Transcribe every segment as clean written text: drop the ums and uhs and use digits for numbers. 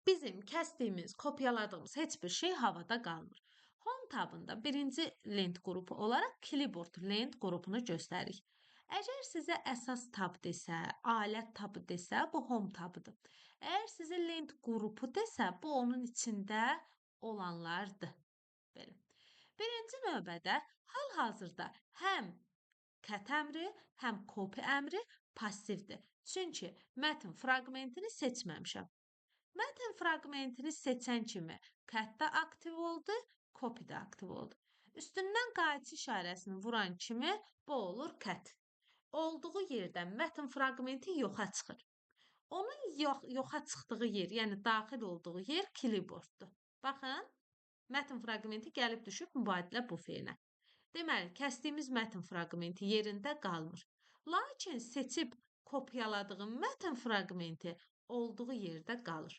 bizim kəsdiyimiz, kopyaladığımız heç bir şey havada qalmır. Home tabında birinci lent qrupu olaraq clipboard lent qrupunu göstəririk. Əgər sizə əsas tab desə, alət tabı desə, bu home tabıdır. Əgər sizə lent qrupu desə, bu onun içində olanlardır. Belə. Birinci növbədə hal-hazırda həm cut əmri, həm copy əmri passivdir. Çünki mətn fraqmentini seçməmişəm. Mətn fraqmentini seçən kimi cut da aktiv oldu, copy da aktiv oldu. Üstündən qayıtı işarəsini vuran kimi bu olur cut. Olduğu yerdən mətn fraqmenti yoxa çıxır. Onun yoxa çıxdığı yer, yəni daxil olduğu yer clipboarddur. Baxın, mətn fraqmenti gəlib düşüb mübadilə buferinə. Deməli, kəsdiyimiz mətn fraqmenti yerində qalmır. Lakin seçib kopyaladığım mətn fraqmenti olduğu yerdə qalır.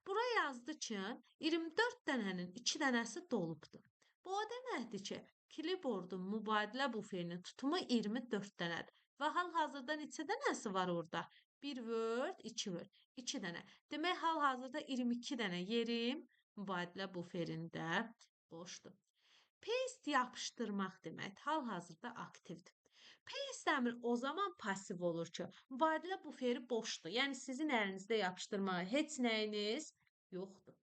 Bura yazdı ki, 24 dənənin 2 dənəsi dolubdur. Bu o deməkdir ki, clipboardun mübadilə buferinin tutumu 24 dənədir. Və hal-hazırda neçə dənəsi var orada? 1 Word, 2 Word, 2 dənə. Demək, hal-hazırda 22 dənə yerim mübadilə buferində boşdur. Paste yapışdırmaq demək hal-hazırda aktivdir. Paste əmri o zaman pasiv olur ki, mübadilə buferi boşdur. Yəni sizin əlinizdə yapışdırmağa heç nəyiniz yoxdur.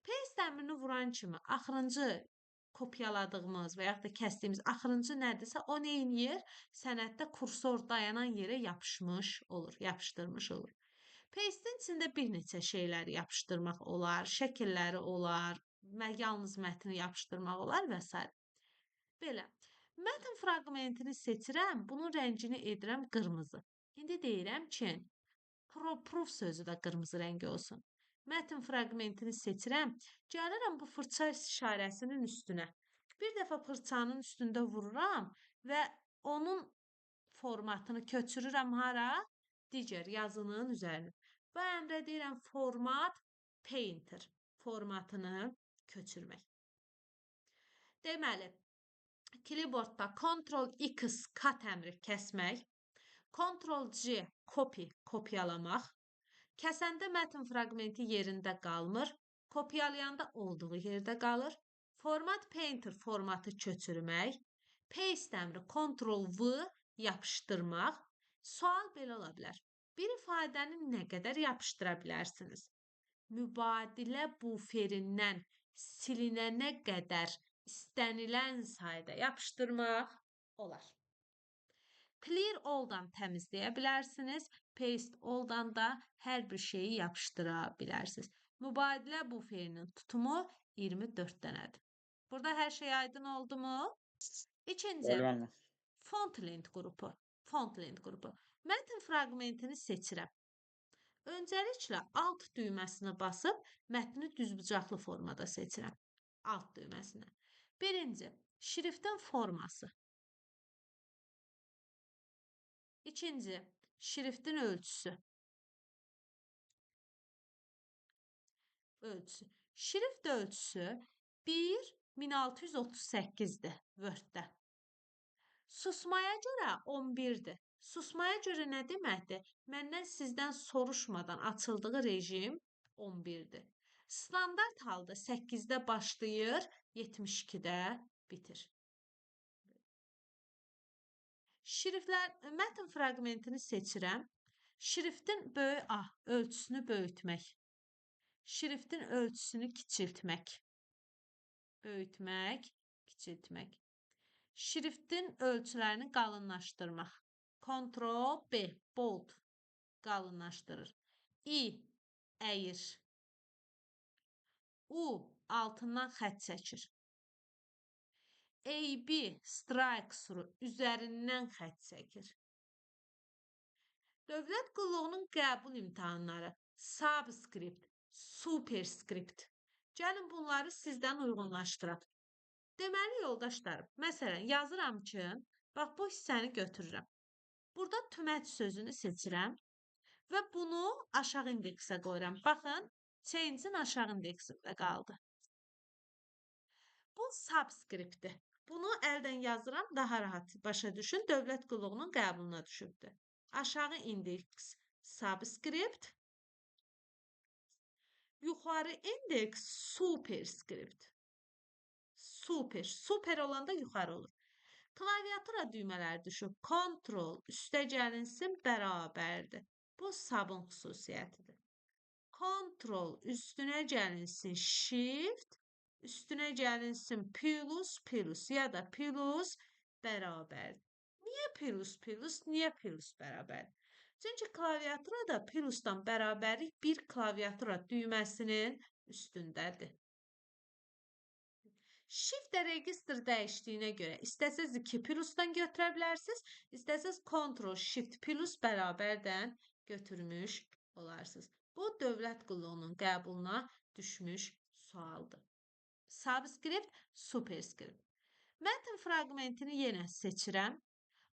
Paste əmrini vuran kimi axırıncı kopyaladığımız və yaxud da kəsdiyimiz axırıncı nədirsə, o nə edir? Sənəddə kursor dayanan yerə yapışmış olur, yapışdırmış olur. Paste-in içində bir neçə şeyləri yapışdırmaq olar, şəkilləri olar, yalnız mətni yapışdırmaq olar və s. Belə. Mətn fraqmentini seçirəm, bunun rəngini edirəm qırmızı. İndi deyirəm ki, proof sözü də qırmızı rəngi olsun. Mətn fraqmentini seçirəm, gəlirəm bu fırça işarəsinin üstünə. Bir dəfə fırçanın üstündə vururam və onun formatını köçürürəm hara? Digər yazının üzərinə. Və əmrə deyirəm format painter formatını köçürmək. Deməli, clipboardda Ctrl-X cut əmri kəsmək, Ctrl-C copy kopyalamaq, kəsəndə mətn fraqmenti yerində qalmır, kopyalayanda olduğu yerdə qalır, format painter formatı köçürmək, paste əmri Ctrl-V yapışdırmaq. Sual belə ola bilər. Bir ifadəni nə qədər yapışdıra bilərsiniz? Mübadilə buferindən silinənə qədər istənilən sayda yapışdırmaq olar. Clear all-dan təmizləyə bilərsiniz. Paste all-dan da hər bir şeyi yapışdıra bilərsiniz. Mübadilə buferinin tutumu 24 dənədir. Burada hər şey aydın oldu mu? İkinci, font lent qrupu. Mətn fraqmentini seçirəm. Öncəliklə alt düyməsini basıb mətni düzbucaqlı formada seçirəm. Alt düyməsini. Birinci, şriftin forması. İkinci, şriftin ölçüsü. Şrift ölçüsü 1.1638-dir Word-də. Susmaya görə 11-dir. Susmaya görə nə deməkdir? Məndən sizdən soruşmadan açıldığı rejim 11-dir. Standart halda 8-də başlayır, 72-də bitir. Mətn fraqmentini seçirəm. Şriftin ölçüsünü böyütmək. Şriftin ölçüsünü kiçiltmək. Böyütmək, kiçiltmək. Şriftin ölçülərini qalınlaşdırmaq. Ctrl-B, bold qalınlaşdırır. I, əyir. U, altından xətt çəkir. AB, strike suru, üzərindən xətt çəkir. Dövlət qulluğunun qəbul imtahanları, subscript, superscript. Gəlin bunları sizdən uyğunlaşdıraq. Deməli, yoldaşlarım, məsələn, yazıram ki, bax, bu hissəni götürürəm. Burada tüməc sözünü seçirəm və bunu aşağı indeksə qoyuram. Baxın, change-in aşağı indeksində qaldı. Bu subscript-dir. Bunu əldən yazıram, daha rahat başa düşün. Dövlət qulluğunun qəbuluna düşübdür. Aşağı indeks subscript, yuxarı indeks superskript. Super olanda yuxarı olur. Klaviatura düymələri düşüb. Kontrol üstə gəlinsin bərabərdir. Bu sabun xüsusiyyətidir. Kontrol üstünə gəlinsin shift, üstünə gəlinsin plus ya da plus bərabərdir. Niyə plus, niyə plus bərabər? Çünki klaviaturada plusdan bərabərlik bir klaviatura düyməsinin üstündədir. Shift registr dəyişdiyinə görə istəsəz 2 plusdan götürə bilərsiniz, istəsəz Ctrl Shift plus bərabərdən götürmüş olarsınız. Bu dövlət qulluğunun qəbuluna düşmüş sualdır. Subskript, superskript. Mətn fraqmentini yenə seçirəm.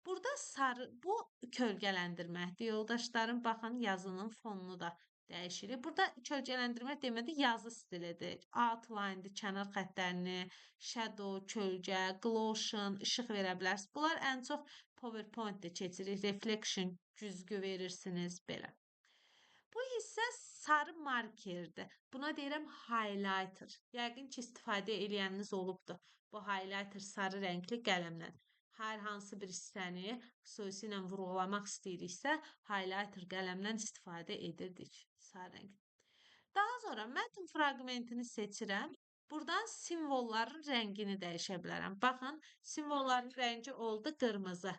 Burada sarı, bu kölgələndirməkdir. Yoldaşlarım, baxın, yazının fonunu da dəyişirik. Burada kölgələndirmə demədə yazı stilidir. Outline-dir, kənar xəttlərini, shadow, kölgə, glotion, işıq verə bilərsiniz. Bunlar ən çox PowerPoint-də keçirik. Reflection, güzgü verirsiniz, belə. Bu hissə sarı markerdir. Buna deyirəm highlighter. Yəqin ki, istifadə eləyəniniz olubdur. Bu highlighter sarı rəngli qələmdən. Hər hansı bir hissəni xüsusilə vurğulamaq istəyiriksə, highlighter qələmdən istifadə edirdik. Sarı rəng. Daha sonra mətn fraqmentini seçirəm. Buradan simvolların rəngini dəyişə bilərəm. Baxın, simvolların rəngi oldu qırmızı.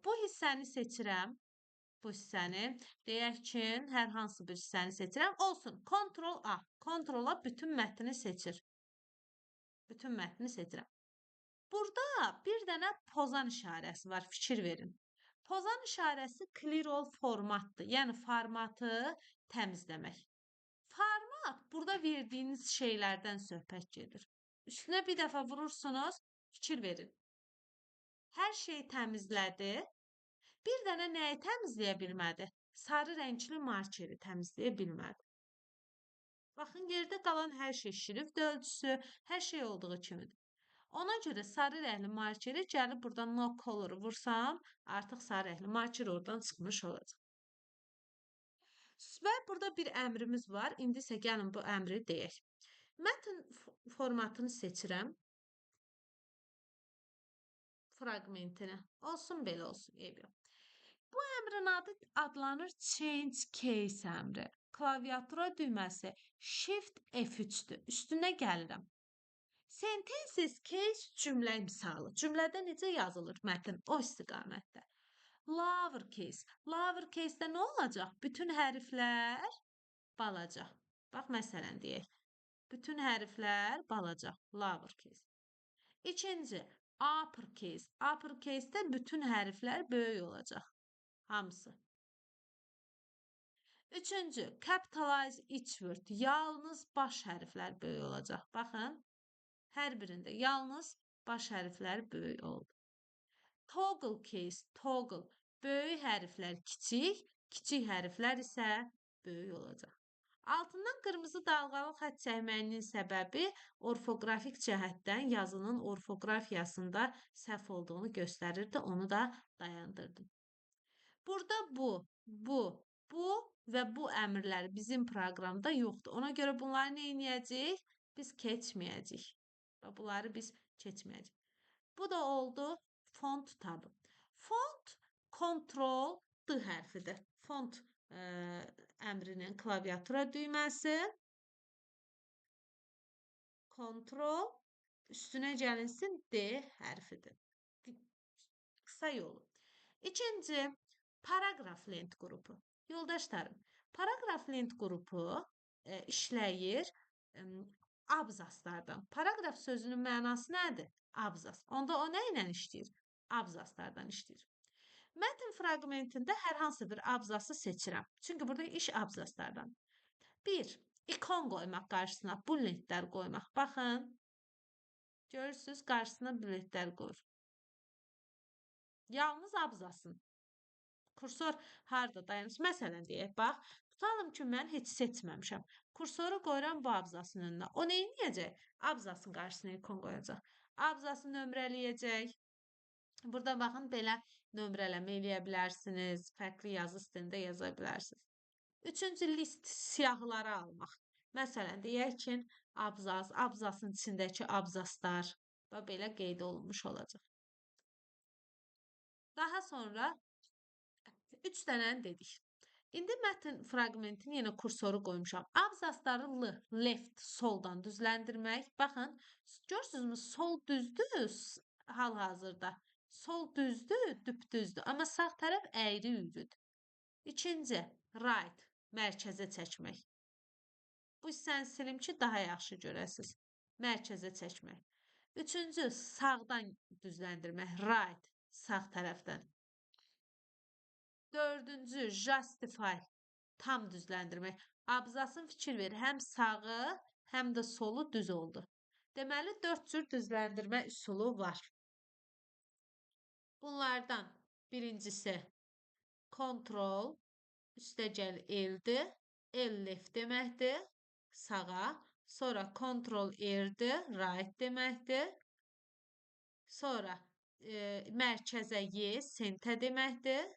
Bu hissəni seçirəm. Bu hissəni. Deyək ki, hər hansı bir hissəni seçirəm. Olsun. Ctrl A. Ctrl A bütün mətni seçir. Bütün mətni seçirəm. Burada bir dənə pozan işarəsi var. Fikir verin. Pozan işarəsi clear all formatdır. Yəni formatı təmizləmək. Format burada verdiyiniz şeylərdən söhbət gedir. Üstünə bir dəfə vurursunuz, fikir verin. Hər şeyi təmizlədi. Bir dənə nəyi təmizləyə bilmədi? Sarı rəngli markeri təmizləyə bilmədi. Baxın, yerdə qalan hər şey şrift ölçüsü, hər şey olduğu kimidir. Ona görə sarı rəngli markeri gəlib buradan no color vursam, artıq sarı rəngli marker oradan çıxmış olacaq. Və burada bir əmrimiz var. İndi isə gəlin bu əmri deyək. Mətn formatını seçirəm. Fraqmentini. Olsun, belə olsun. Bu əmrin adı adlanır change case əmri. Klaviatura düyməsi Shift F3-dür. Üstünə gəlirəm. Sentences case cümlə misalı. Cümlədə necə yazılır mətn? O istiqamətdə. Lowercase. Lowercase-də nə olacaq? Bütün hərflər balaca. Bax, məsələn deyək. Bütün hərflər balaca. Lowercase. İkinci, uppercase. Uppercase-də bütün hərflər böyük olacaq. Hamısı. Üçüncü, capitalize each word. Yalnız baş hərflər böyük olacaq. Baxın. Hər birində yalnız baş hərflər böyük oldu. Toggle case, toggle. Böyük hərflər kiçik, kiçik hərflər isə böyük olacaq. Altından qırmızı dalğalı xətt çəkməyinin səbəbi orfoqrafik cəhətdən yazının orfoqrafiyasında səhv olduğunu göstərirdi. Onu da dayandırdım. Burada bu və bu əmrlər bizim proqramda yoxdur. Ona görə bunları nə edəcəyik? Biz keçməyəcəyik. Bunları biz keçməyəcəyik. Bu da oldu font tabı. Font kontrol D hərfidir. Font əmrinin klaviatura düyməsi. Kontrol üstünə gəlinsin D hərfidir. Qısa yolu. İkinci, paragraf lent qrupu. Yoldaşlarım, paragraf lent qrupu işləyir abzaslardan. Paragraf sözünün mənası nədir? Abzas. Onda o nə ilə işləyir? Abzaslardan işləyir. Mətn fraqmentində hər hansı bir abzası seçirəm. Çünki burada iş abzaslardan. 1. İkon qoymaq qarşısına, bulletlər qoymaq. Baxın. Görürsünüz, qarşısına bulletlər qoyur. Yalnız abzasın. Kursor harda dayanır? Məsələn deyək, bax. Tutalım ki, mən heç seçməmişəm. Kursoru qoyuram bu abzasın önünə. O nə edəcək? Abzasın qarşısına ikon qoyacaq. Abzası nömrələyəcək. Burada baxın, belə nömrələmə eləyə bilərsiniz. Fərqli yazı stilində yaza bilərsiniz. Üçüncü, list siyahıları almaq. Məsələn, deyək ki, abzas, abzasın içindəki abzaslar da belə qeyd olunmuş olacaq. Daha sonra 3 dənəni dedik. İndi mətn fraqmentini yenə kursoru qoymuşam. Abzasları left, soldan düzləndirmək. Baxın, görürsünüzmü? Sol düzdür hal-hazırda. Sol düzdür, düpdüzdür. Amma sağ tərəf əyri-üyrüdür. İkinci, right, mərkəzə çəkmək. Bu hissəni silim ki, daha yaxşı görəsiniz. Mərkəzə çəkmək. Üçüncü, sağdan düzləndirmək. Right, sağ tərəfdən. Dördüncü, justify, tam düzləndirmək. Abzasın fikir verir, həm sağı, həm də solu düz oldu. Deməli, 4 cür düzləndirmə üsulu var. Bunlardan birincisi kontrol, üstəgəl L-dir. L left deməkdir, sağa. Sonra kontrol R-dir, right deməkdir. Sonra mərkəzə Y, center deməkdir.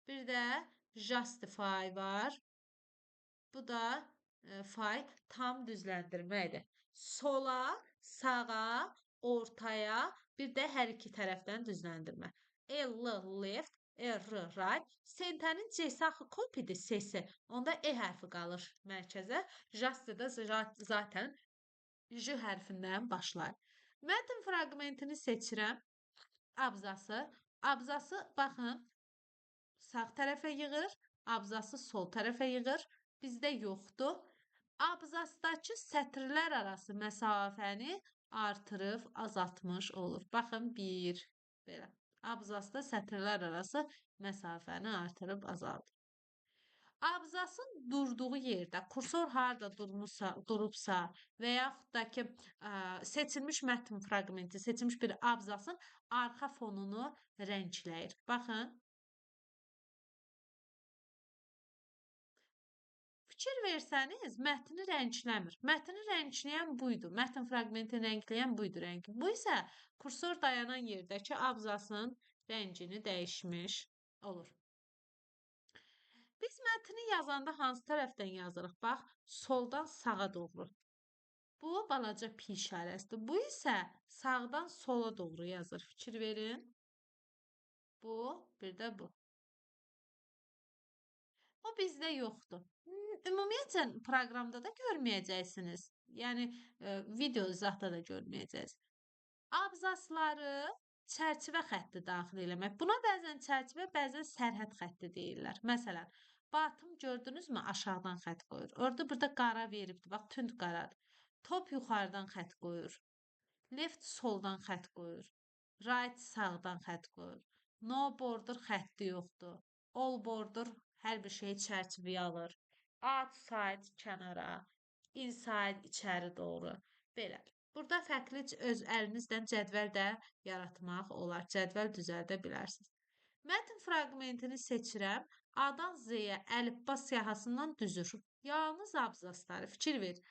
Bir də justify var. Bu da fay tam düzləndirməkdir. Sola, sağa, ortaya, bir də hər iki tərəfdən düzləndirmə. L left, R right. Centərin C-si axı kopidir, S-si. Onda E hərfi qalır mərkəzə. Just da zaten J hərfindən başlar. Mətn fraqmentini seçirəm. Abzası. Abzası baxın sağ tərəfə yığır, abzası sol tərəfə yığır. Bizdə yoxdur. Abzasdakı sətirlər arası məsafəni artırıb azaltmış olur. Baxın 1 belə. Abzasda sətirlər arası məsafəni artırıb azaldır. Abzasın durduğu yerdə kursor harda durubsa və yaxud da ki seçilmiş mətn fraqmenti, seçilmiş bir abzasın arxa fonunu rəngləyir. Baxın. Fikir versəniz, mətni rəngləmir. Mətni rəngləyən buydu. Mətn fraqmentini rəngləyən buydu rəngi. Bu isə kursor dayanan yerdəki abzasın rəngini dəyişmiş olur. Biz mətni yazanda hansı tərəfdən yazırıq? Bax, soldan sağa doğru. Bu balaca pi işarəsidir. Bu isə sağdan sola doğru yazır. Fikir verin. Bu, bir də bu. O bizdə yoxdur. Ümumiyyətlə proqramda da görməyəcəksiniz. Yəni video izahda da görməyəcəksiniz. Abzasları çərçivə xətti daxil eləmək. Buna bəzən çərçivə, bəzən sərhəd xətti deyirlər. Məsələn, batım gördünüzmü? Aşağıdan xətt qoyur. Orada burada qara veribdir. Bax, tünd qaradır. Top yuxarıdan xətt qoyur. Left soldan xətt qoyur. Right sağdan xətt qoyur. No border xətti yoxdur. All border hər bir şeyi çərçivəyə alır. Outside kənara, inside içəri doğru. Belə. Burada fərqli öz əlinizdən cədvəl də yaratmaq olar. Cədvəl düzəldə bilərsiniz. Mətn fraqmentini seçirəm. A-dan Z-yə əlifba siyahısından düzür. Yalnız abzasları fikir ver.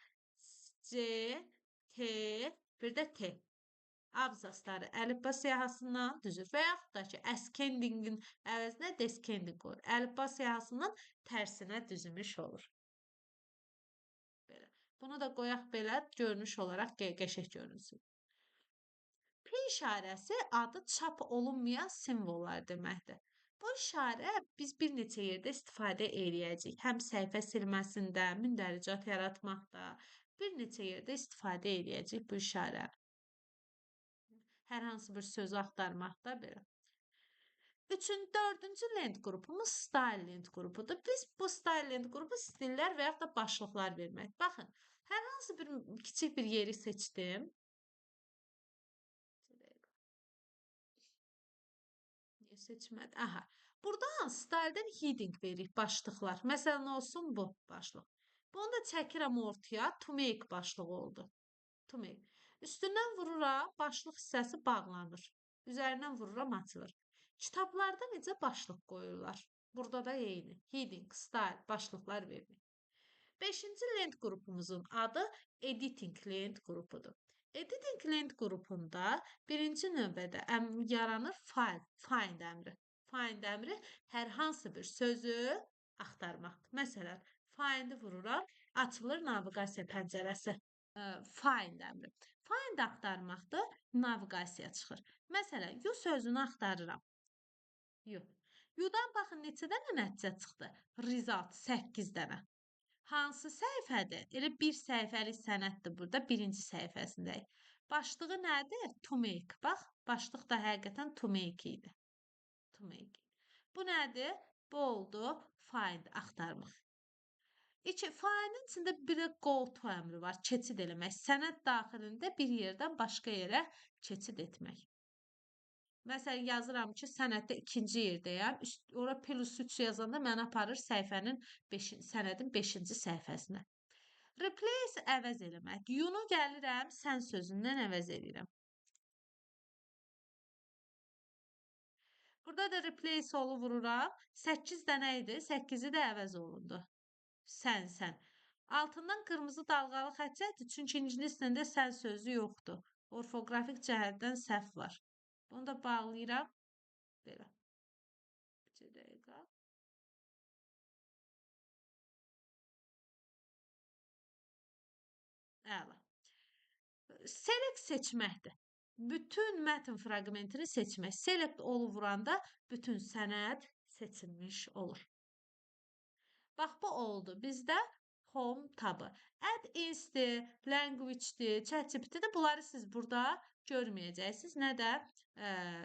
C, T, bir də T. Abzasları əlifba siyahısından düzür. Və yaxud da ki, ascendingin əvəzinə descending qoyur. Əlifba siyahısından tərsinə düzülmüş olur. Belə. Bunu da qoyaq belə, görünüş olaraq qəşəng görünsün. Pi işarəsi adı çap olunmayan simvollar deməkdir. Bu işarə biz bir neçə yerdə istifadə eləyəcəyik. Həm səhifə silməsində, mündəricat yaratmaqda, bir neçə yerdə istifadə eləyəcəyik bu işarə. Hər hansı bir sözü axtarmaqda belə. Dördüncü lent qrupumuz style lent qrupudur. Biz bu style lent qrupu stillər və yaxud da başlıqlar vermək. Baxın, hər hansı bir kiçik bir yeri seçdim. Niyə seçmədi? Aha. Buradan styledən heading veririk, başlıqlar. Məsələn, olsun bu başlıq. Bunu da çəkirəm ortaya, to make başlığı oldu. To make. Üstündən vururam, başlıq hissəsi bağlanır. Üzərindən vururam, açılır. Kitablarda necə başlıq qoyurlar? Burada da eyni. Heading, style, başlıqlar verilir. 5-ci lent qrupumuzun adı editing lent qrupudur. Editing lent qrupunda birinci növbədə yaranır find əmri. Find əmri hər hansı bir sözü axtarmaqdır. Məsələn, Find-i vururam, açılır naviqasiya pəncərəsi. Find əmri. Find axtarmaqdır, naviqasiya çıxır. Məsələn, you sözünü axtarıram. You. You-dan baxın neçə dənə nəticə çıxdı? Result 8 dənə. Hansı səhifədir? Elə bir səhifəlik sənəddir burada, birinci səhifəsindəyik. Başlığı nədir? To make. Bax, başlıq da həqiqətən to make idi. To make. Bu nədir? Bu oldu find, axtarmaq. Findin içində bir də go to əmri var, keçid eləmək. Sənəd daxilində bir yerdən başqa yerə keçid etmək. Məsələn, yazıram ki, sənəddə ikinci yerdəyəm. Ora plus 3 yazanda məni aparır sənədin 5-ci səhifəsinə. Replace əvəz eləmək. You-nu gəlirəm, sən sözündən əvəz edirəm. Burada da replace olu vururam. 8 dənə idi, 8-i də əvəz olundu. Sən. Altından qırmızı dalğalı xətt çəkdi, çünki ingilis dilində sən sözü yoxdur. Orfoqrafik cəhətdən səhv var. Bunu da bağlayıram. Belə. Bir dəqiqə. Əla. Select seçməkdir. Bütün mətn fraqmentini seçmək. Select olu vuranda bütün sənəd seçilmiş olur. Bax, bu oldu. Bizdə home tabı. Add-ins'dir, language'dir, ChatGPT'dir. Bunları siz burada görməyəcəksiniz. Nə də